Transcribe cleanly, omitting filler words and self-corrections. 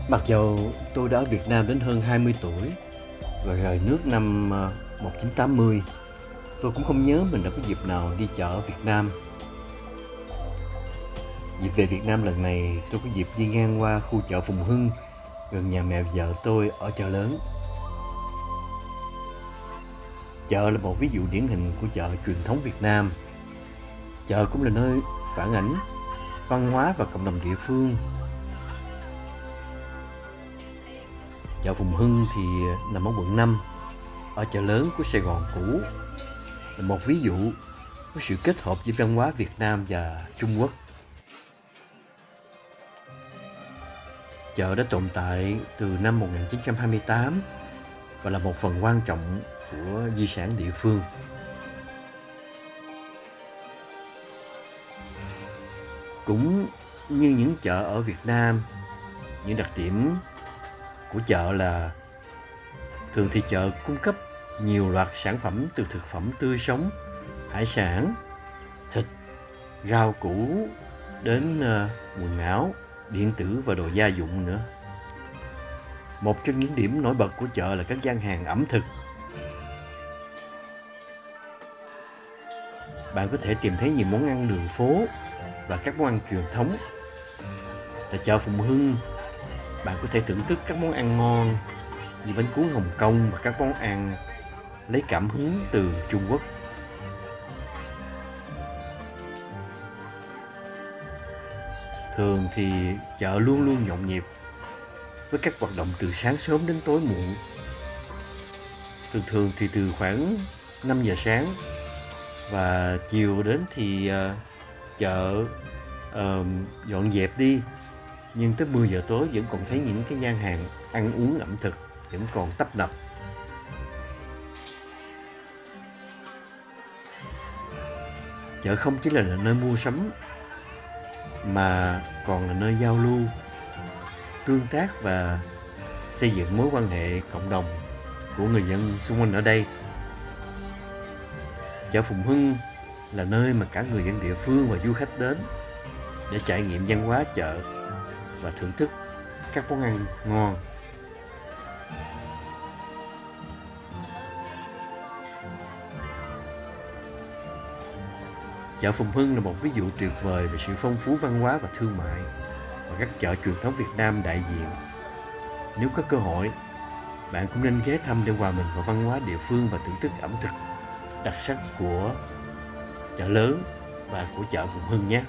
Mặc dù tôi đã ở Việt Nam đến hơn 20 tuổi và rời nước năm 1980, tôi cũng không nhớ mình đã có dịp nào đi chợ ở Việt Nam. Dịp về Việt Nam lần này, tôi có dịp đi ngang qua khu chợ Phùng Hưng gần nhà mẹ vợ tôi ở Chợ Lớn. Chợ là một ví dụ điển hình của chợ truyền thống Việt Nam. Chợ cũng là nơi phản ánh văn hóa và cộng đồng địa phương. Chợ Phùng Hưng thì nằm ở quận 5, ở Chợ Lớn của Saigon cũ, là một ví dụ của sự kết hợp giữa văn hóa Việt Nam và Trung Quốc. Chợ đã tồn tại từ năm 1928 và là một phần quan trọng của di sản địa phương. Cũng như những chợ ở Việt Nam, những đặc điểm của chợ là thường thì chợ cung cấp nhiều loạt sản phẩm từ thực phẩm tươi sống, hải sản, thịt, rau củ đến quần áo, điện tử và đồ gia dụng nữa. Một trong những điểm nổi bật của chợ là các gian hàng ẩm thực. Bạn có thể tìm thấy nhiều món ăn đường phố và các món ăn truyền thống. Tại chợ Phùng Hưng, bạn có thể thưởng thức các món ăn ngon như bánh cuốn Hồng Kông và các món ăn lấy cảm hứng từ Trung Quốc. Thường thì chợ luôn luôn nhộn nhịp với các hoạt động từ sáng sớm đến tối muộn. Thường thì từ khoảng 5 giờ sáng và chiều đến thì chợ dọn dẹp đi. Nhưng tới 10 giờ tối vẫn còn thấy những cái gian hàng ăn uống ẩm thực vẫn còn tấp nập. Chợ không chỉ là nơi mua sắm mà còn là nơi giao lưu, tương tác và xây dựng mối quan hệ cộng đồng của người dân xung quanh ở đây. Chợ Phùng Hưng là nơi mà cả người dân địa phương và du khách đến để trải nghiệm văn hóa chợ và thưởng thức các món ăn ngon. Chợ Phùng Hưng là một ví dụ tuyệt vời về sự phong phú văn hóa và thương mại và các chợ truyền thống Việt Nam đại diện. Nếu có cơ hội, bạn cũng nên ghé thăm để hòa mình vào văn hóa địa phương và thưởng thức ẩm thực đặc sắc của chợ Lớn và của chợ Phùng Hưng nhé.